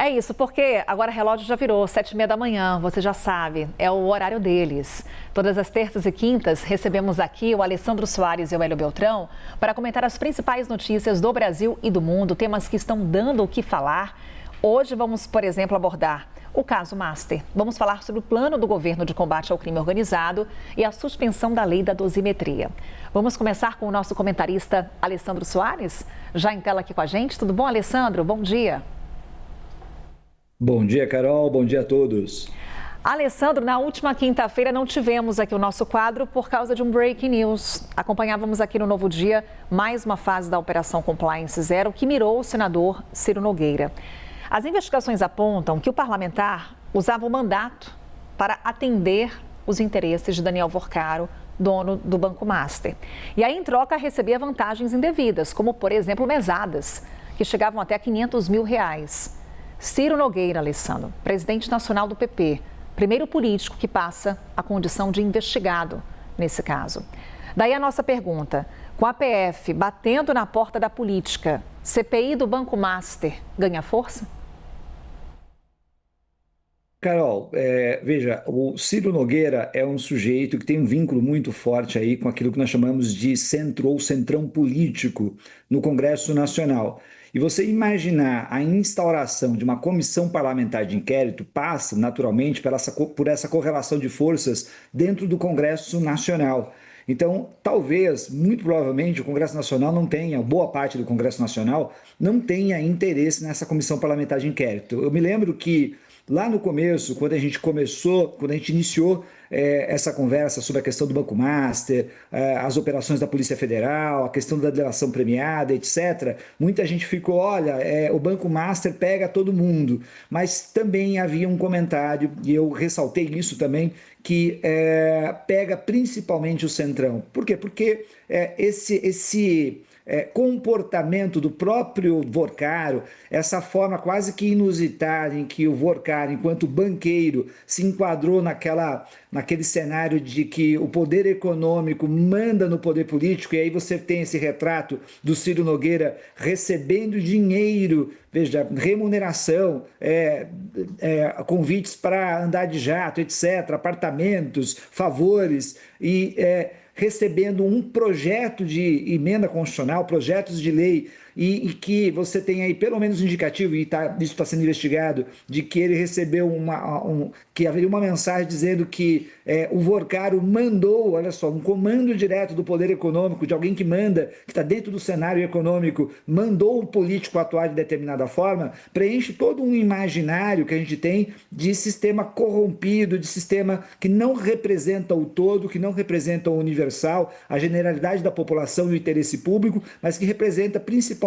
É isso, porque agora o relógio já virou 7h30 da manhã, você já sabe, é o horário deles. Todas as terças e quintas recebemos aqui o Alessandro Soares e o Hélio Beltrão para comentar as principais notícias do Brasil e do mundo, temas que estão dando o que falar. Hoje vamos, por exemplo, abordar o caso Master. Vamos falar sobre o plano do governo de combate ao crime organizado e a suspensão da lei da dosimetria. Vamos começar com o nosso comentarista Alessandro Soares, já em tela aqui com a gente. Tudo bom, Alessandro? Bom dia. Bom dia, Carol. Bom dia a todos. Alessandro, na última quinta-feira não tivemos aqui o nosso quadro por causa de um breaking news. Acompanhávamos aqui no Novo Dia mais uma fase da Operação Compliance Zero que mirou o senador Ciro Nogueira. As investigações apontam que o parlamentar usava o mandato para atender os interesses de Daniel Vorcaro, dono do Banco Master. E aí, em troca, recebia vantagens indevidas, como, por exemplo, mesadas, que chegavam até R$500 mil. Ciro Nogueira, Alessandro, presidente nacional do PP, primeiro político que passa a condição de investigado nesse caso. Daí a nossa pergunta: com a PF batendo na porta da política, CPI do Banco Master ganha força? Carol, veja, o Ciro Nogueira é um sujeito que tem um vínculo muito forte aí com aquilo que nós chamamos de centro ou centrão político no Congresso Nacional. E você imaginar a instauração de uma comissão parlamentar de inquérito passa, naturalmente, por essa correlação de forças dentro do Congresso Nacional. Então, talvez, muito provavelmente, o Congresso Nacional não tenha, boa parte do Congresso Nacional, não tenha interesse nessa comissão parlamentar de inquérito. Eu me lembro que lá no começo, quando a gente iniciou essa conversa sobre a questão do Banco Master, as operações da Polícia Federal, a questão da delação premiada, etc., muita gente ficou, olha, o Banco Master pega todo mundo, mas também havia um comentário, e eu ressaltei isso também, que pega principalmente o Centrão. Por quê? Porque esse comportamento do próprio Vorcaro, essa forma quase que inusitada em que o Vorcaro, enquanto banqueiro, se enquadrou naquele cenário de que o poder econômico manda no poder político, e aí você tem esse retrato do Ciro Nogueira recebendo dinheiro, veja, remuneração, convites para andar de jato, etc., apartamentos, favores, e recebendo um projeto de emenda constitucional, projetos de lei, e que você tem aí pelo menos um indicativo, e isso está sendo investigado, de que ele recebeu que haveria uma mensagem dizendo que o Vorcaro mandou, olha só, um comando direto do poder econômico, de alguém que manda, que está dentro do cenário econômico, mandou o político atuar de determinada forma, preenche todo um imaginário que a gente tem de sistema corrompido, de sistema que não representa o todo, que não representa o universal, a generalidade da população e o interesse público, mas que representa principalmente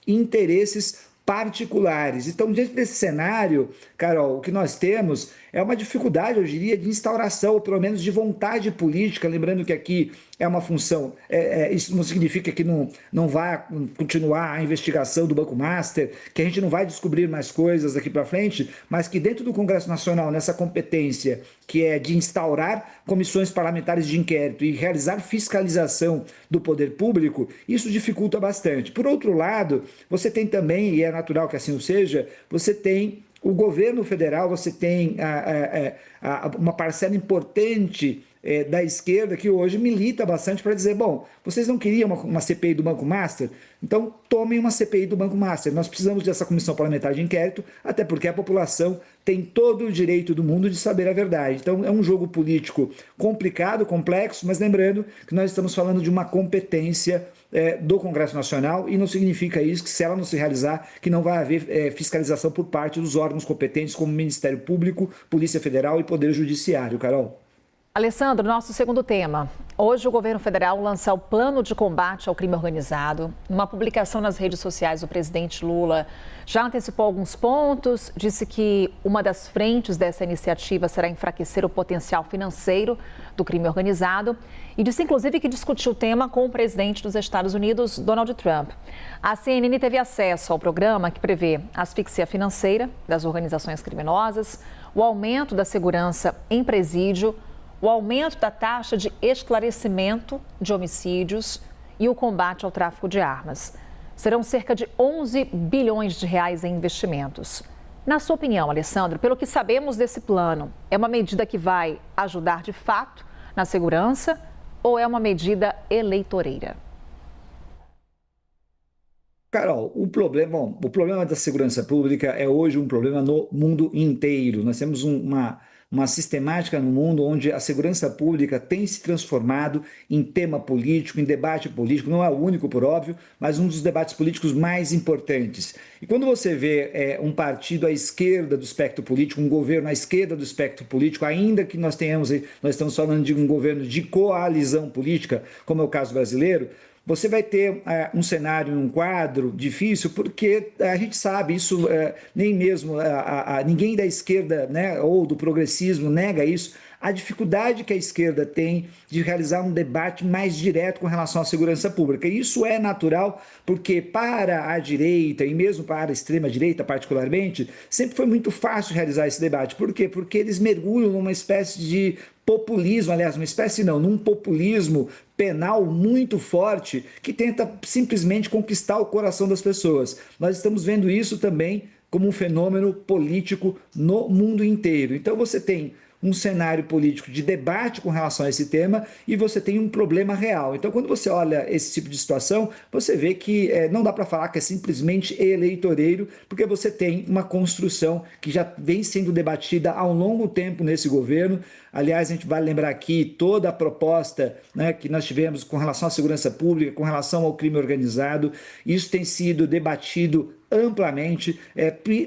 interesses particulares. Então, diante desse cenário, Carol, o que nós temos é uma dificuldade, eu diria, de instauração, ou pelo menos de vontade política, lembrando que aqui é uma função, isso não significa que não vai continuar a investigação do Banco Master, que a gente não vai descobrir mais coisas daqui para frente, mas que dentro do Congresso Nacional, nessa competência que é de instaurar comissões parlamentares de inquérito e realizar fiscalização do poder público, isso dificulta bastante. Por outro lado, você tem também, e é natural que assim o seja, você tem o governo federal, você tem uma parcela importante da esquerda que hoje milita bastante para dizer, bom, vocês não queriam uma CPI do Banco Master? Então tomem uma CPI do Banco Master. Nós precisamos dessa comissão parlamentar de inquérito, até porque a população tem todo o direito do mundo de saber a verdade. Então é um jogo político complicado, complexo, mas lembrando que nós estamos falando de uma competência do Congresso Nacional, e não significa isso que, se ela não se realizar, que não vai haver fiscalização por parte dos órgãos competentes como Ministério Público, Polícia Federal e Poder Judiciário. Carol. Alessandro, nosso segundo tema. Hoje o governo federal lança o plano de combate ao crime organizado. Numa publicação nas redes sociais, o presidente Lula já antecipou alguns pontos, disse que uma das frentes dessa iniciativa será enfraquecer o potencial financeiro do crime organizado e disse, inclusive, que discutiu o tema com o presidente dos Estados Unidos, Donald Trump. A CNN teve acesso ao programa que prevê a asfixia financeira das organizações criminosas, o aumento da segurança em presídio, o aumento da taxa de esclarecimento de homicídios e o combate ao tráfico de armas. Serão cerca de 11 bilhões de reais em investimentos. Na sua opinião, Alessandro, pelo que sabemos desse plano, é uma medida que vai ajudar de fato na segurança ou é uma medida eleitoreira? Carol, o problema da segurança pública é hoje um problema no mundo inteiro. Nós temos uma sistemática no mundo onde a segurança pública tem se transformado em tema político, em debate político. Não é o único, por óbvio, mas um dos debates políticos mais importantes. E quando você vê um partido à esquerda do espectro político, um governo à esquerda do espectro político, ainda que nós estamos falando de um governo de coalizão política, como é o caso brasileiro, você vai ter um cenário, um quadro difícil, porque a gente sabe, isso nem mesmo ninguém da esquerda, né, ou do progressismo nega isso, a dificuldade que a esquerda tem de realizar um debate mais direto com relação à segurança pública. E isso é natural, porque para a direita, e mesmo para a extrema-direita particularmente, sempre foi muito fácil realizar esse debate. Por quê? Porque eles mergulham numa espécie de populismo, aliás, uma espécie não, num populismo penal muito forte que tenta simplesmente conquistar o coração das pessoas. Nós estamos vendo isso também como um fenômeno político no mundo inteiro. Então você tem um cenário político de debate com relação a esse tema e você tem um problema real. Então, quando você olha esse tipo de situação, você vê que não dá para falar que é simplesmente eleitoreiro, porque você tem uma construção que já vem sendo debatida há um longo tempo nesse governo. Aliás, a gente vai lembrar aqui toda a proposta, né, que nós tivemos com relação à segurança pública, com relação ao crime organizado. Isso tem sido debatido amplamente,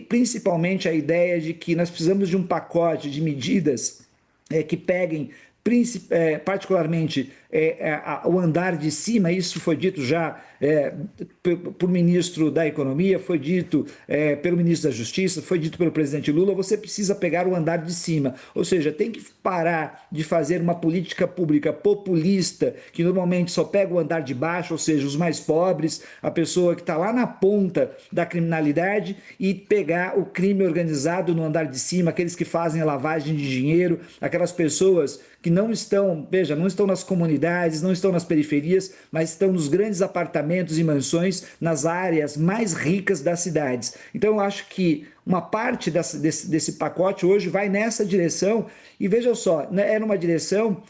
principalmente a ideia de que nós precisamos de um pacote de medidas que peguem particularmente o andar de cima. Isso foi dito já por ministro da Economia, foi dito pelo ministro da Justiça, foi dito pelo presidente Lula. Você precisa pegar o andar de cima, ou seja, tem que parar de fazer uma política pública populista, que normalmente só pega o andar de baixo, ou seja, os mais pobres, a pessoa que está lá na ponta da criminalidade, e pegar o crime organizado no andar de cima, aqueles que fazem a lavagem de dinheiro, aquelas pessoas que não estão, veja, não estão nas comunidades, não estão nas periferias, mas estão nos grandes apartamentos e mansões, nas áreas mais ricas das cidades. Então eu acho que uma parte desse pacote hoje vai nessa direção, e veja só, era uma direção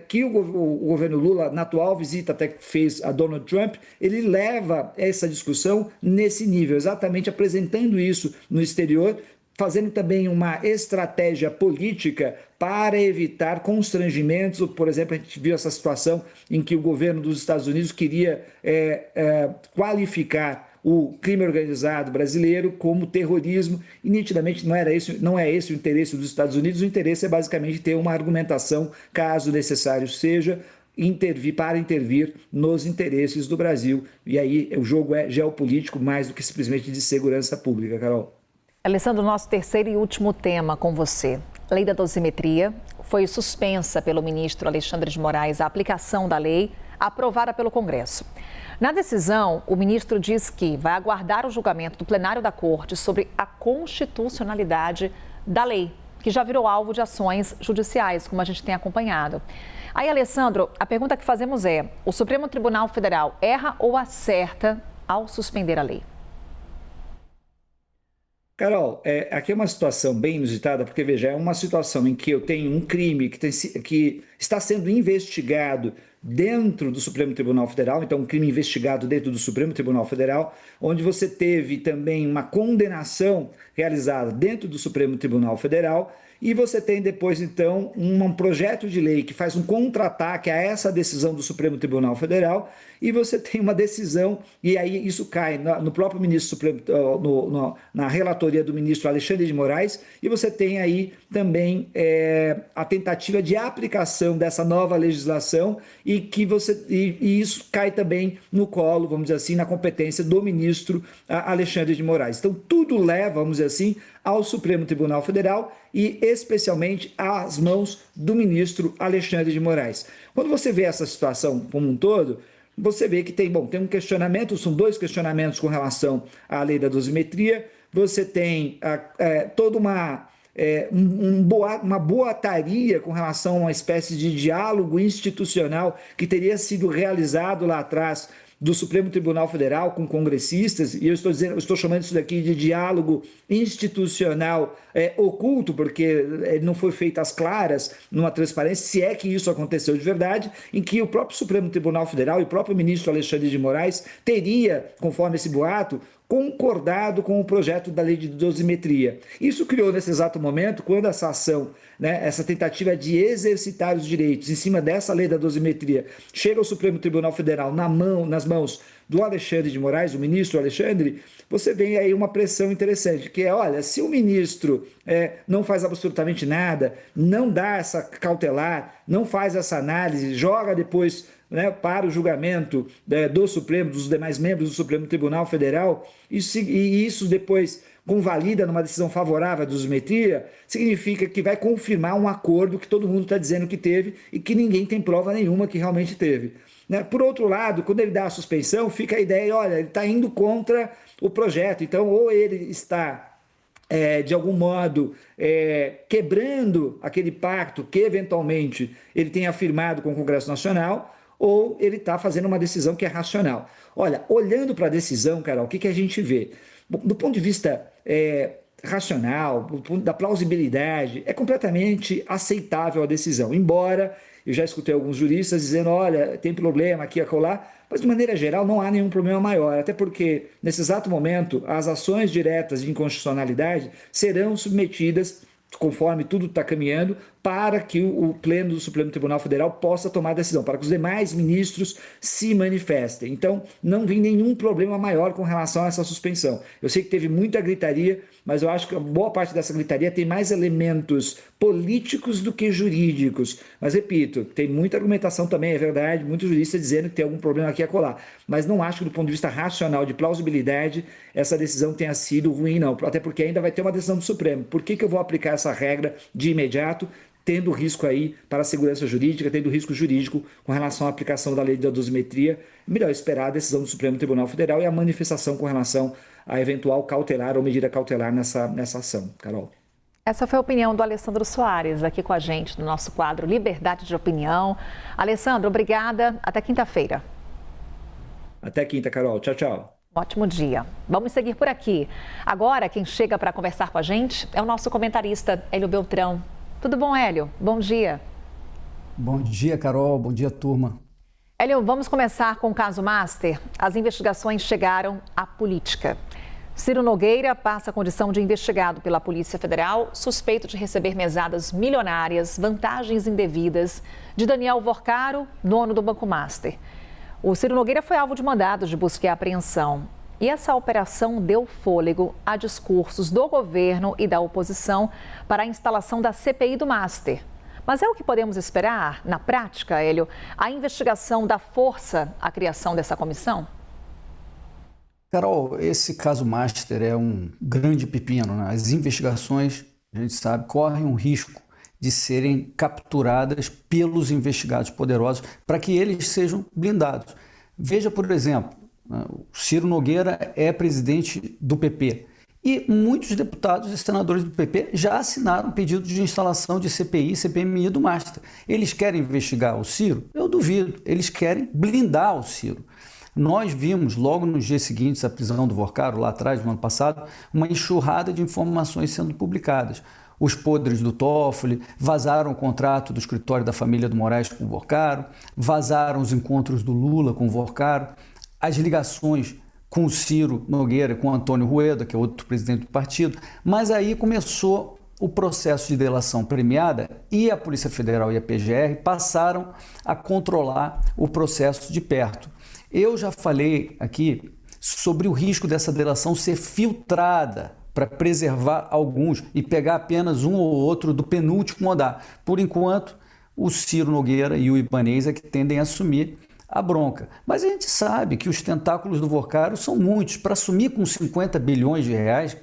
que o governo Lula, na atual visita até que fez a Donald Trump, ele leva essa discussão nesse nível, exatamente apresentando isso no exterior, fazendo também uma estratégia política para evitar constrangimentos. Por exemplo, a gente viu essa situação em que o governo dos Estados Unidos queria qualificar o crime organizado brasileiro como terrorismo, e nitidamente não é esse o interesse dos Estados Unidos. O interesse é basicamente ter uma argumentação, caso necessário seja, para intervir nos interesses do Brasil. E aí o jogo é geopolítico mais do que simplesmente de segurança pública, Carol. Alessandro, nosso terceiro e último tema com você. Lei da dosimetria. Foi suspensa pelo ministro Alexandre de Moraes a aplicação da lei aprovada pelo Congresso. Na decisão, o ministro diz que vai aguardar o julgamento do plenário da Corte sobre a constitucionalidade da lei, que já virou alvo de ações judiciais, como a gente tem acompanhado. Aí, Alessandro, a pergunta que fazemos é: o Supremo Tribunal Federal erra ou acerta ao suspender a lei? Carol, aqui é uma situação bem inusitada, porque, veja, é uma situação em que eu tenho um crime que está sendo investigado dentro do Supremo Tribunal Federal, então um crime investigado dentro do Supremo Tribunal Federal, onde você teve também uma condenação realizada dentro do Supremo Tribunal Federal, e você tem depois, então, um projeto de lei que faz um contra-ataque a essa decisão do Supremo Tribunal Federal, e você tem uma decisão, e aí isso cai no próprio ministro Supremo, na relatoria do ministro Alexandre de Moraes, e você tem aí também a tentativa de aplicação dessa nova legislação, e isso cai também no colo, vamos dizer assim, na competência do ministro Alexandre de Moraes. Então tudo leva, vamos dizer assim, ao Supremo Tribunal Federal e especialmente às mãos do ministro Alexandre de Moraes. Quando você vê essa situação como um todo, você vê que tem um questionamento, são dois questionamentos com relação à lei da dosimetria. Você tem toda uma boataria com relação a uma espécie de diálogo institucional que teria sido realizado lá atrás do Supremo Tribunal Federal com congressistas, e eu estou chamando isso daqui de diálogo institucional oculto, porque ele não foi feito às claras, numa transparência, se é que isso aconteceu de verdade, em que o próprio Supremo Tribunal Federal e o próprio ministro Alexandre de Moraes teria, conforme esse boato, concordado com o projeto da lei de dosimetria. Isso criou nesse exato momento, quando essa ação, essa tentativa de exercitar os direitos em cima dessa lei da dosimetria, chega ao Supremo Tribunal Federal nas mãos do Alexandre de Moraes, o ministro Alexandre, você vê aí uma pressão interessante, que é, olha, se o ministro não faz absolutamente nada, não dá essa cautelar, não faz essa análise, joga depois para o julgamento do Supremo, dos demais membros do Supremo Tribunal Federal, e isso depois convalida numa decisão favorável à dosimetria, significa que vai confirmar um acordo que todo mundo está dizendo que teve e que ninguém tem prova nenhuma que realmente teve. Por outro lado, quando ele dá a suspensão, fica a ideia, olha, ele está indo contra o projeto, então ou ele está de algum modo quebrando aquele pacto que eventualmente ele tenha firmado com o Congresso Nacional, ou ele está fazendo uma decisão que é racional. Olha, olhando para a decisão, Carol, o que a gente vê? Do ponto de vista racional, do ponto da plausibilidade, é completamente aceitável a decisão, embora eu já escutei alguns juristas dizendo, olha, tem problema aqui, acolá, mas de maneira geral não há nenhum problema maior, até porque nesse exato momento as ações diretas de inconstitucionalidade serão submetidas, conforme tudo está caminhando, para que o Pleno do Supremo Tribunal Federal possa tomar a decisão, para que os demais ministros se manifestem. Então, não vi nenhum problema maior com relação a essa suspensão. Eu sei que teve muita gritaria, mas eu acho que a boa parte dessa gritaria tem mais elementos políticos do que jurídicos. Mas, repito, tem muita argumentação também, é verdade, muitos juristas dizendo que tem algum problema aqui a colar. Mas não acho que, do ponto de vista racional, de plausibilidade, essa decisão tenha sido ruim, não. Até porque ainda vai ter uma decisão do Supremo. Por que eu vou aplicar essa regra de imediato, tendo risco aí para a segurança jurídica, tendo risco jurídico com relação à aplicação da lei da dosimetria? Melhor esperar a decisão do Supremo Tribunal Federal e a manifestação com relação a eventual cautelar ou medida cautelar nessa ação. Carol. Essa foi a opinião do Alessandro Soares, aqui com a gente no nosso quadro Liberdade de Opinião. Alessandro, obrigada. Até quinta-feira. Até quinta, Carol. Tchau, tchau. Ótimo dia. Vamos seguir por aqui. Agora, quem chega para conversar com a gente é o nosso comentarista Hélio Beltrão. Tudo bom, Hélio? Bom dia. Bom dia, Carol. Bom dia, turma. Hélio, vamos começar com o caso Master. As investigações chegaram à política. Ciro Nogueira passa a condição de investigado pela Polícia Federal, suspeito de receber mesadas milionárias, vantagens indevidas, de Daniel Vorcaro, dono do Banco Master. O Ciro Nogueira foi alvo de mandados de busca e apreensão. E essa operação deu fôlego a discursos do governo e da oposição para a instalação da CPI do Master. Mas é o que podemos esperar, na prática, Hélio, a investigação dá força à criação dessa comissão? Carol, esse caso Master é um grande pepino, né? As investigações, a gente sabe, correm um risco de serem capturadas pelos investigados poderosos para que eles sejam blindados. Veja, por exemplo, o Ciro Nogueira é presidente do PP e muitos deputados e senadores do PP já assinaram pedido de instalação de CPI, CPMI do Master. Eles querem investigar o Ciro? Eu duvido. Eles querem blindar o Ciro. Nós vimos logo nos dias seguintes à prisão do Vorcaro, lá atrás, no ano passado, uma enxurrada de informações sendo publicadas. Os podres do Toffoli, vazaram o contrato do escritório da família do Moraes com o Vorcaro, vazaram os encontros do Lula com o Vorcaro, as ligações com o Ciro Nogueira, com o Antônio Rueda, que é outro presidente do partido, mas aí começou o processo de delação premiada e a Polícia Federal e a PGR passaram a controlar o processo de perto. Eu já falei aqui sobre o risco dessa delação ser filtrada para preservar alguns e pegar apenas um ou outro do penúltimo andar. Por enquanto, o Ciro Nogueira e o Ibanez é que tendem a assumir a bronca. Mas a gente sabe que os tentáculos do Vorcaro são muitos. Para assumir com 50 bilhões de reais,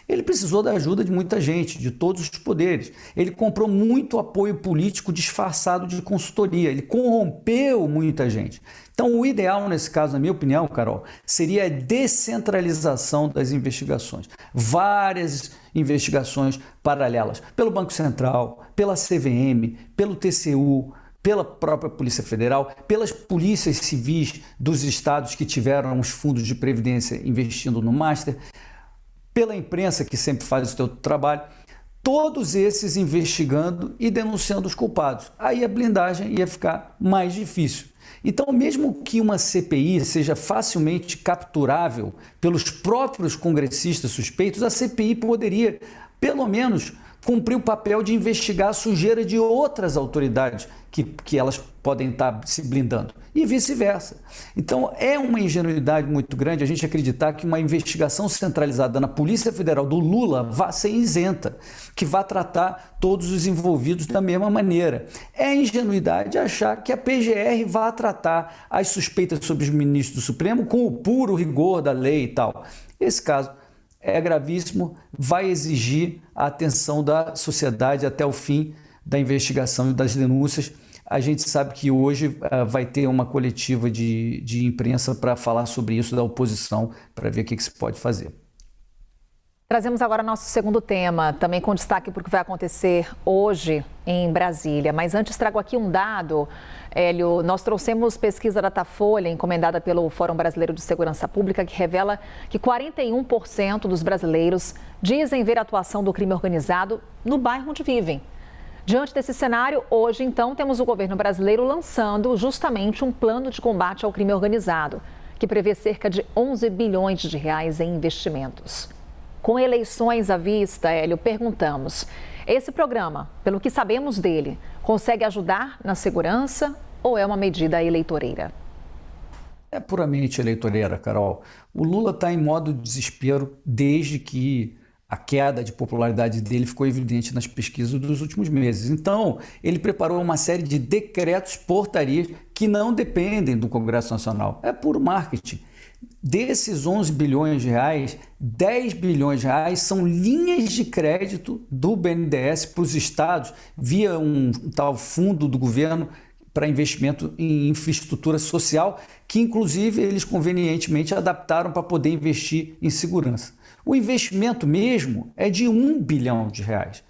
ele precisou da ajuda de muita gente, de todos os poderes. Ele comprou muito apoio político disfarçado de consultoria. Ele corrompeu muita gente. Então, o ideal nesse caso, na minha opinião, Carol, seria a descentralização das investigações. Várias investigações paralelas. Pelo Banco Central, pela CVM, pelo TCU, pela própria Polícia Federal, pelas polícias civis dos estados que tiveram os fundos de previdência investindo no Master, pela imprensa que sempre faz o seu trabalho, todos esses investigando e denunciando os culpados. Aí a blindagem ia ficar mais difícil. Então, mesmo que uma CPI seja facilmente capturável pelos próprios congressistas suspeitos, a CPI poderia, pelo menos, cumprir o papel de investigar a sujeira de outras autoridades que elas podem estar se blindando e vice-versa. Então, é uma ingenuidade muito grande a gente acreditar que uma investigação centralizada na Polícia Federal do Lula vá ser isenta, que vá tratar todos os envolvidos da mesma maneira. É ingenuidade achar que a PGR vá tratar as suspeitas sobre os ministros do Supremo com o puro rigor da lei e tal. Esse caso é gravíssimo, vai exigir a atenção da sociedade até o fim da investigação e das denúncias. A gente sabe que hoje vai ter uma coletiva de imprensa para falar sobre isso da oposição, para ver o que se pode fazer. Trazemos agora nosso segundo tema, também com destaque para o que vai acontecer hoje em Brasília. Mas antes trago aqui um dado, Hélio. Nós trouxemos pesquisa Datafolha, encomendada pelo Fórum Brasileiro de Segurança Pública, que revela que 41% dos brasileiros dizem ver a atuação do crime organizado no bairro onde vivem. Diante desse cenário, hoje, então, temos o governo brasileiro lançando justamente um plano de combate ao crime organizado, que prevê cerca de 11 bilhões de reais em investimentos. Com eleições à vista, Hélio, perguntamos, esse programa, pelo que sabemos dele, consegue ajudar na segurança ou é uma medida eleitoreira? É puramente eleitoreira, Carol. O Lula está em modo desespero desde que a queda de popularidade dele ficou evidente nas pesquisas dos últimos meses. Então, ele preparou uma série de decretos, portarias, que não dependem do Congresso Nacional. É puro marketing. Desses 11 bilhões de reais, 10 bilhões de reais são linhas de crédito do BNDES para os estados, via um tal fundo do governo para investimento em infraestrutura social, que inclusive eles convenientemente adaptaram para poder investir em segurança. O investimento mesmo é de 1 bilhão de reais.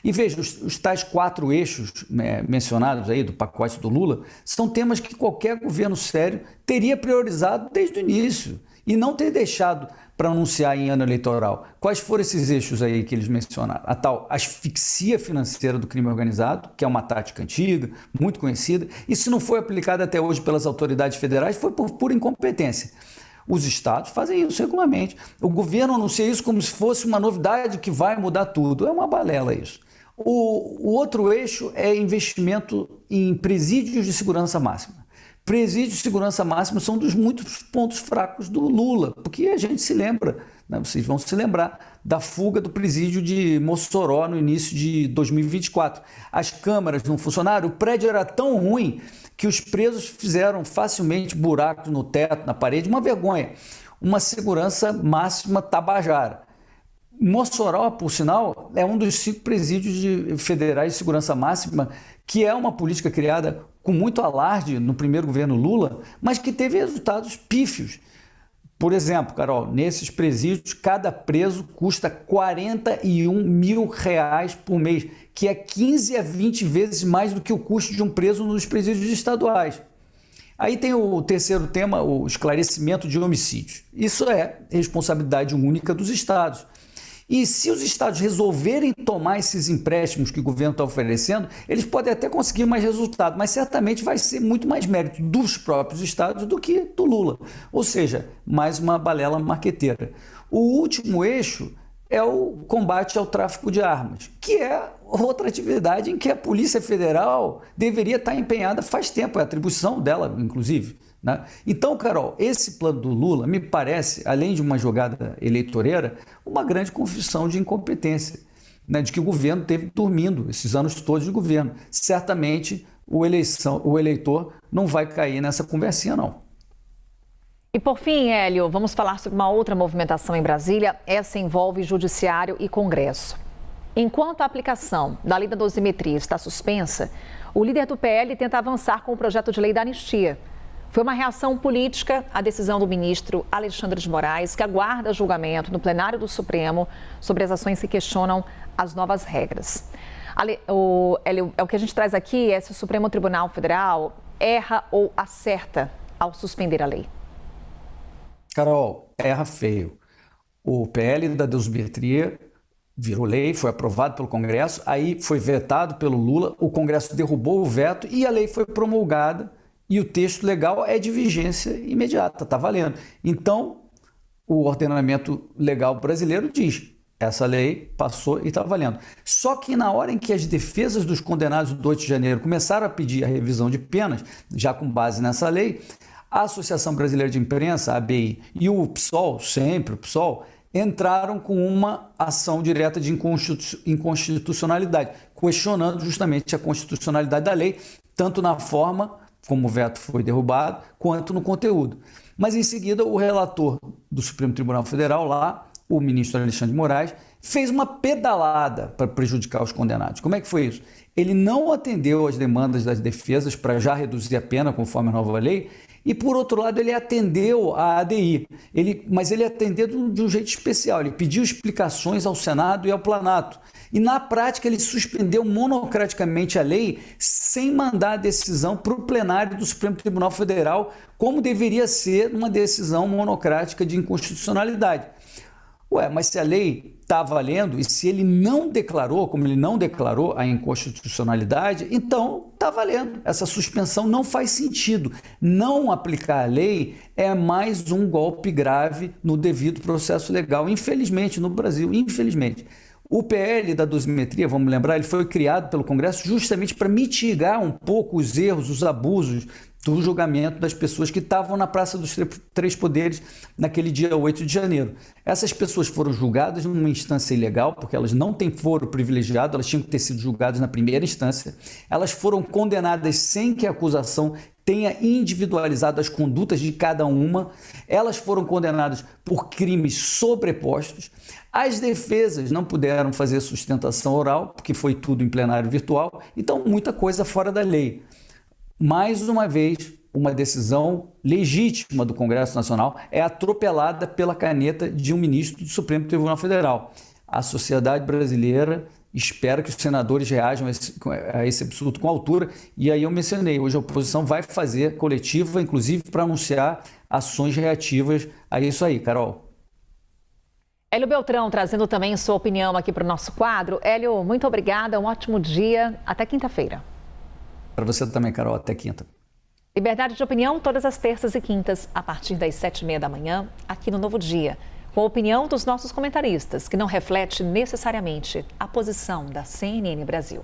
E veja, os tais 4 eixos mencionados aí do pacote do Lula são temas que qualquer governo sério teria priorizado desde o início e não ter deixado para anunciar em ano eleitoral. Quais foram esses eixos aí que eles mencionaram? A tal asfixia financeira do crime organizado, que é uma tática antiga, muito conhecida, e se não foi aplicada até hoje pelas autoridades federais, foi por pura incompetência. Os estados fazem isso regularmente. O governo anuncia isso como se fosse uma novidade que vai mudar tudo. É uma balela isso. O outro eixo é investimento em presídios de segurança máxima. Presídios de segurança máxima são dos muitos pontos fracos do Lula, porque a gente se lembra, né? Vocês vão se lembrar da fuga do presídio de Mossoró no início de 2024. As câmaras não funcionaram, o prédio era tão ruim que os presos fizeram facilmente buracos no teto, na parede, uma vergonha. Uma segurança máxima tabajara. Mossoró, por sinal, é um dos 5 presídios federais de segurança máxima, que é uma política criada com muito alarde no primeiro governo Lula, mas que teve resultados pífios. Por exemplo, Carol, nesses presídios, cada preso custa R$41 mil por mês, que é 15 a 20 vezes mais do que o custo de um preso nos presídios estaduais. Aí tem o terceiro tema, o esclarecimento de homicídios. Isso é responsabilidade única dos estados. E se os estados resolverem tomar esses empréstimos que o governo está oferecendo, eles podem até conseguir mais resultado, mas certamente vai ser muito mais mérito dos próprios estados do que do Lula. Ou seja, mais uma balela marqueteira. O último eixo é o combate ao tráfico de armas, que é outra atividade em que a Polícia Federal deveria estar empenhada faz tempo, é a atribuição dela, inclusive, né? Então, Carol, esse plano do Lula me parece, além de uma jogada eleitoreira, uma grande confissão de incompetência, né? De que o governo teve dormindo esses anos todos de governo. Certamente o eleitor não vai cair nessa conversinha, não. E por fim, Hélio, vamos falar sobre uma outra movimentação em Brasília. Essa envolve Judiciário e Congresso. Enquanto a aplicação da lei da dosimetria está suspensa, o líder do PL tenta avançar com o projeto de lei da anistia. Foi uma reação política à decisão do ministro Alexandre de Moraes, que aguarda julgamento no plenário do Supremo sobre as ações que questionam as novas regras. Hélio, é o que a gente traz aqui, é se o Supremo Tribunal Federal erra ou acerta ao suspender a lei. Carol, erra feio. O PL da dosimetria virou lei, foi aprovado pelo Congresso, aí foi vetado pelo Lula, o Congresso derrubou o veto e a lei foi promulgada e o texto legal é de vigência imediata, está valendo. Então, o ordenamento legal brasileiro diz: essa lei passou e está valendo. Só que na hora em que as defesas dos condenados do 8 de janeiro começaram a pedir a revisão de penas, já com base nessa lei, a Associação Brasileira de Imprensa, a ABI, e o PSOL, sempre o PSOL, entraram com uma ação direta de inconstitucionalidade, questionando justamente a constitucionalidade da lei, tanto na forma como o veto foi derrubado, quanto no conteúdo. Mas em seguida o relator do Supremo Tribunal Federal lá, o ministro Alexandre de Moraes, fez uma pedalada para prejudicar os condenados. Como é que foi isso? Ele não atendeu às demandas das defesas para já reduzir a pena conforme a nova lei e, por outro lado, ele atendeu a ADI. Mas ele atendeu de um jeito especial. Ele pediu explicações ao Senado e ao Planato. E, na prática, ele suspendeu monocraticamente a lei sem mandar a decisão para o plenário do Supremo Tribunal Federal, como deveria ser uma decisão monocrática de inconstitucionalidade. Ué, mas se a lei está valendo e se ele não declarou, como ele não declarou a inconstitucionalidade, então está valendo. Essa suspensão não faz sentido. Não aplicar a lei é mais um golpe grave no devido processo legal, infelizmente, no Brasil, infelizmente. O PL da dosimetria, vamos lembrar, ele foi criado pelo Congresso justamente para mitigar um pouco os erros, os abusos do julgamento das pessoas que estavam na Praça dos Três Poderes naquele dia 8 de janeiro. Essas pessoas foram julgadas numa instância ilegal, porque elas não têm foro privilegiado, elas tinham que ter sido julgadas na primeira instância. Elas foram condenadas sem que a acusação tenha individualizado as condutas de cada uma. Elas foram condenadas por crimes sobrepostos. As defesas não puderam fazer sustentação oral, porque foi tudo em plenário virtual. Então, muita coisa fora da lei. Mais uma vez, uma decisão legítima do Congresso Nacional é atropelada pela caneta de um ministro do Supremo Tribunal Federal. A sociedade brasileira espera que os senadores reajam a esse absurdo com altura. E aí eu mencionei, hoje a oposição vai fazer coletiva, inclusive para anunciar ações reativas a isso aí, Carol. Hélio Beltrão, trazendo também sua opinião aqui para o nosso quadro. Hélio, muito obrigada, um ótimo dia, até quinta-feira. Para você também, Carol, até quinta. Liberdade de opinião todas as terças e quintas, a partir das 7h30 da manhã, aqui no Novo Dia, com a opinião dos nossos comentaristas, que não reflete necessariamente a posição da CNN Brasil.